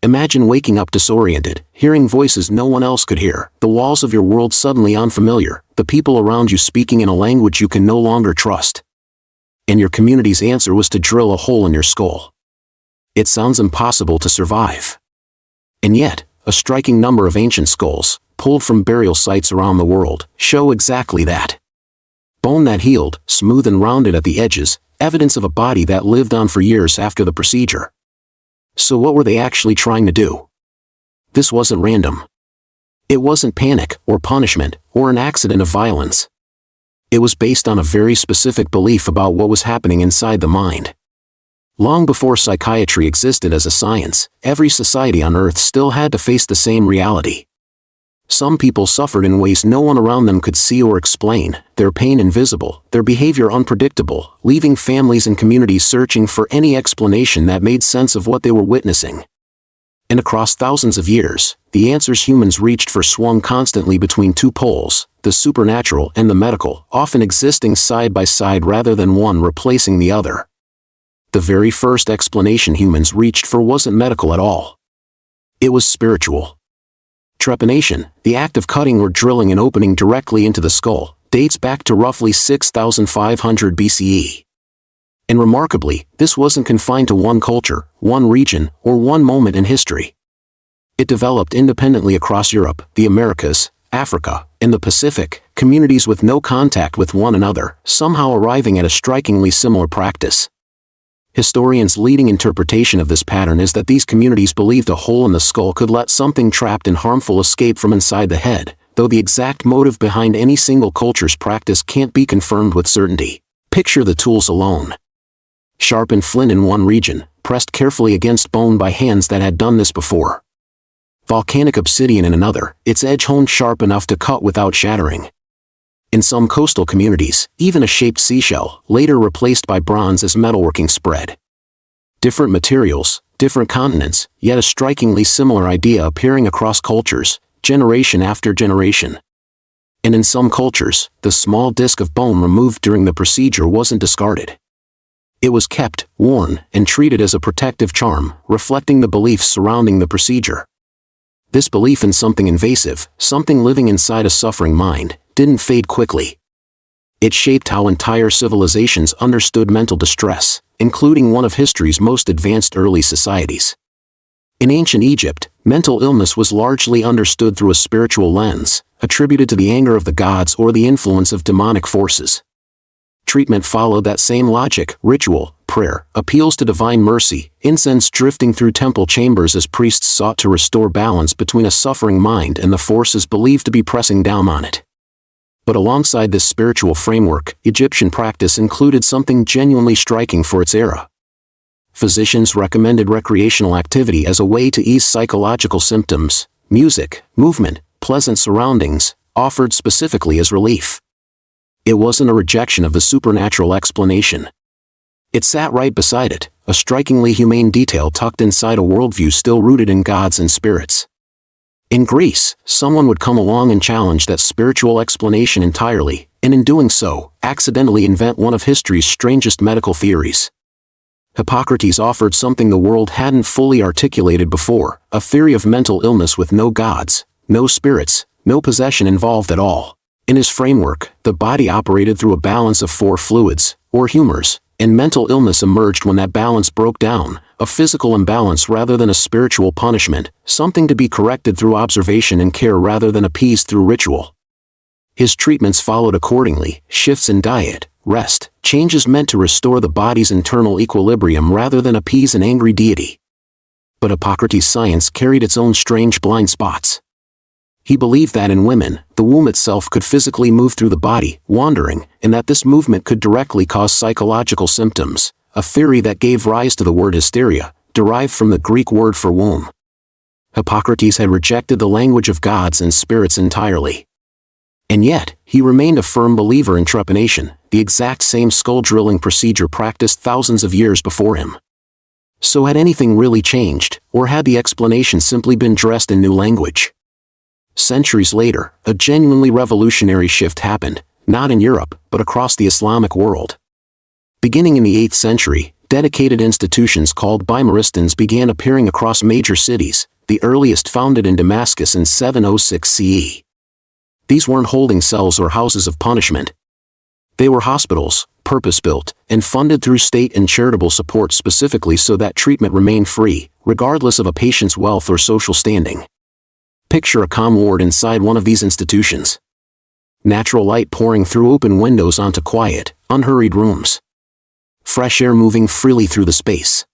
Imagine waking up disoriented, hearing voices no one else could hear, the walls of your world suddenly unfamiliar, the people around you speaking in a language you can no longer trust. And your community's answer was to drill a hole in your skull. It sounds impossible to survive. And yet, a striking number of ancient skulls, pulled from burial sites around the world, show exactly that. Bone that healed, smooth and rounded at the edges, evidence of a body that lived on for years after the procedure. So what were they actually trying to do? This wasn't random. It wasn't panic, or punishment, or an accident of violence. It was based on a very specific belief about what was happening inside the mind. Long before psychiatry existed as a science, every society on Earth still had to face the same reality. Some people suffered in ways no one around them could see or explain, their pain invisible, their behavior unpredictable, leaving families and communities searching for any explanation that made sense of what they were witnessing. And across thousands of years, the answers humans reached for swung constantly between two poles, the supernatural and the medical, often existing side by side rather than one replacing the other. The very first explanation humans reached for wasn't medical at all. It was spiritual. Trepanation, the act of cutting or drilling an opening directly into the skull, dates back to roughly 6,500 BCE. And remarkably, this wasn't confined to one culture, one region, or one moment in history. It developed independently across Europe, the Americas, Africa, and the Pacific, communities with no contact with one another, somehow arriving at a strikingly similar practice. Historians' leading interpretation of this pattern is that these communities believed a hole in the skull could let something trapped and harmful escape from inside the head, though the exact motive behind any single culture's practice can't be confirmed with certainty. Picture the tools alone. Sharpened flint in one region, pressed carefully against bone by hands that had done this before. Volcanic obsidian in another, its edge honed sharp enough to cut without shattering. In some coastal communities, even a shaped seashell, later replaced by bronze as metalworking spread. Different materials, different continents, yet a strikingly similar idea appearing across cultures, generation after generation. And in some cultures, the small disc of bone removed during the procedure wasn't discarded. It was kept, worn, and treated as a protective charm, reflecting the beliefs surrounding the procedure. This belief in something invasive, something living inside a suffering mind, didn't fade quickly. It shaped how entire civilizations understood mental distress, including one of history's most advanced early societies. In ancient Egypt, mental illness was largely understood through a spiritual lens, attributed to the anger of the gods or the influence of demonic forces. Treatment followed that same logic: ritual, prayer, appeals to divine mercy, incense drifting through temple chambers as priests sought to restore balance between a suffering mind and the forces believed to be pressing down on it. But alongside this spiritual framework, Egyptian practice included something genuinely striking for its era. Physicians recommended recreational activity as a way to ease psychological symptoms. Music, movement, pleasant surroundings, offered specifically as relief. It wasn't a rejection of the supernatural explanation. It sat right beside it, a strikingly humane detail tucked inside a worldview still rooted in gods and spirits. In Greece, someone would come along and challenge that spiritual explanation entirely, and in doing so, accidentally invent one of history's strangest medical theories. Hippocrates offered something the world hadn't fully articulated before, a theory of mental illness with no gods, no spirits, no possession involved at all. In his framework, the body operated through a balance of four fluids, or humors, and mental illness emerged when that balance broke down, a physical imbalance rather than a spiritual punishment, something to be corrected through observation and care rather than appeased through ritual. His treatments followed accordingly: shifts in diet, rest, changes meant to restore the body's internal equilibrium rather than appease an angry deity. But Hippocrates' science carried its own strange blind spots. He believed that in women, the womb itself could physically move through the body, wandering, and that this movement could directly cause psychological symptoms, a theory that gave rise to the word hysteria, derived from the Greek word for womb. Hippocrates had rejected the language of gods and spirits entirely. And yet, he remained a firm believer in trepanation, the exact same skull-drilling procedure practiced thousands of years before him. So had anything really changed, or had the explanation simply been dressed in new language? Centuries later, a genuinely revolutionary shift happened, not in Europe, but across the Islamic world. Beginning in the 8th century, dedicated institutions called Bimaristans began appearing across major cities, the earliest founded in Damascus in 706 CE. These weren't holding cells or houses of punishment. They were hospitals, purpose-built, and funded through state and charitable support specifically so that treatment remained free, regardless of a patient's wealth or social standing. Picture a calm ward inside one of these institutions. Natural light pouring through open windows onto quiet, unhurried rooms. Fresh air moving freely through the space.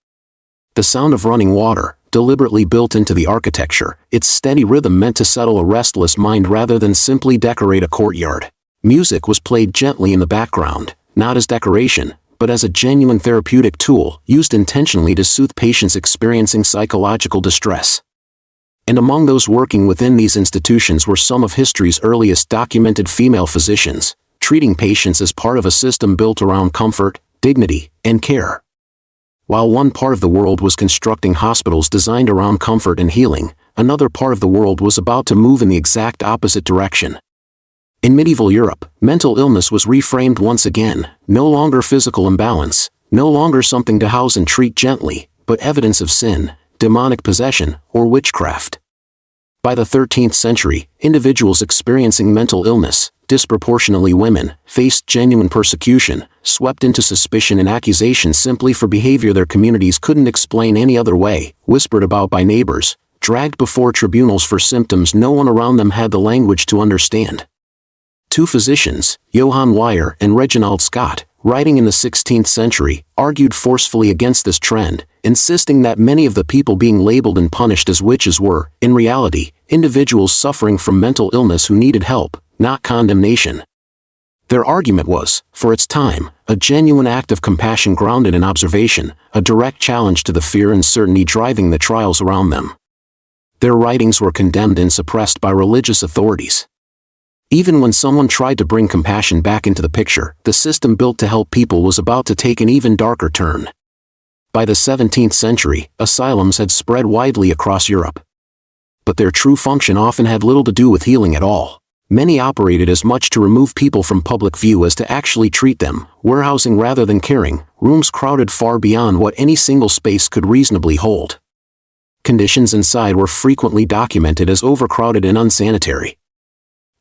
The sound of running water, deliberately built into the architecture, its steady rhythm meant to settle a restless mind rather than simply decorate a courtyard. Music was played gently in the background, not as decoration, but as a genuine therapeutic tool, used intentionally to soothe patients experiencing psychological distress. And among those working within these institutions were some of history's earliest documented female physicians, treating patients as part of a system built around comfort, dignity, and care. While one part of the world was constructing hospitals designed around comfort and healing, another part of the world was about to move in the exact opposite direction. In medieval Europe, mental illness was reframed once again, no longer physical imbalance, no longer something to house and treat gently, but evidence of sin, demonic possession, or witchcraft. By the 13th century, individuals experiencing mental illness, disproportionately women, faced genuine persecution, swept into suspicion and accusation simply for behavior their communities couldn't explain any other way, whispered about by neighbors, dragged before tribunals for symptoms no one around them had the language to understand. Two physicians, Johann Weyer and Reginald Scott, writing in the 16th century, argued forcefully against this trend, insisting that many of the people being labeled and punished as witches were, in reality, individuals suffering from mental illness who needed help, not condemnation. Their argument was, for its time, a genuine act of compassion grounded in observation, a direct challenge to the fear and certainty driving the trials around them. Their writings were condemned and suppressed by religious authorities. Even when someone tried to bring compassion back into the picture, the system built to help people was about to take an even darker turn. By the 17th century, asylums had spread widely across Europe. But their true function often had little to do with healing at all. Many operated as much to remove people from public view as to actually treat them, warehousing rather than caring, rooms crowded far beyond what any single space could reasonably hold. Conditions inside were frequently documented as overcrowded and unsanitary.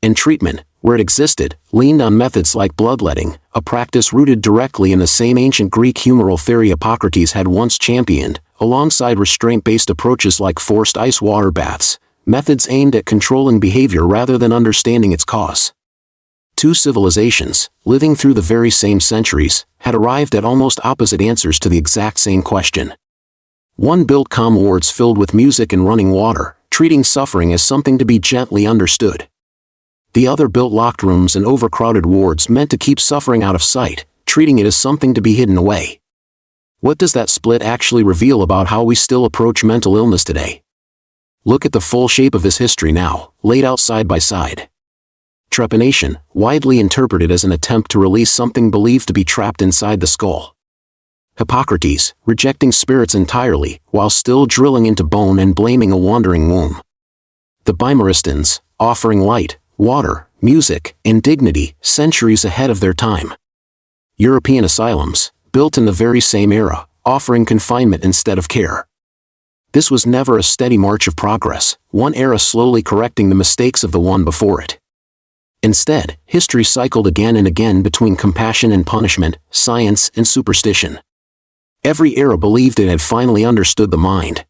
And treatment, where it existed, leaned on methods like bloodletting, a practice rooted directly in the same ancient Greek humoral theory Hippocrates had once championed, alongside restraint-based approaches like forced ice water baths, methods aimed at controlling behavior rather than understanding its cause. Two civilizations, living through the very same centuries, had arrived at almost opposite answers to the exact same question. One built calm wards filled with music and running water, treating suffering as something to be gently understood. The other built locked rooms and overcrowded wards meant to keep suffering out of sight, treating it as something to be hidden away. What does that split actually reveal about how we still approach mental illness today? Look at the full shape of this history now, laid out side by side. Trepanation, widely interpreted as an attempt to release something believed to be trapped inside the skull. Hippocrates, rejecting spirits entirely, while still drilling into bone and blaming a wandering womb. The Bimaristans, offering light, water, music, and dignity, centuries ahead of their time. European asylums, built in the very same era, offering confinement instead of care. This was never a steady march of progress, one era slowly correcting the mistakes of the one before it. Instead, history cycled again and again between compassion and punishment, science and superstition. Every era believed it had finally understood the mind.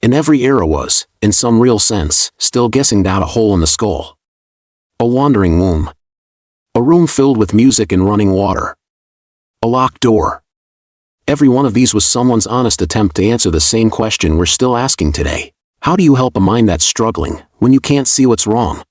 And every era was, in some real sense, still guessing down a hole in the skull. A wandering womb. A room filled with music and running water. A locked door. Every one of these was someone's honest attempt to answer the same question we're still asking today. How do you help a mind that's struggling, when you can't see what's wrong?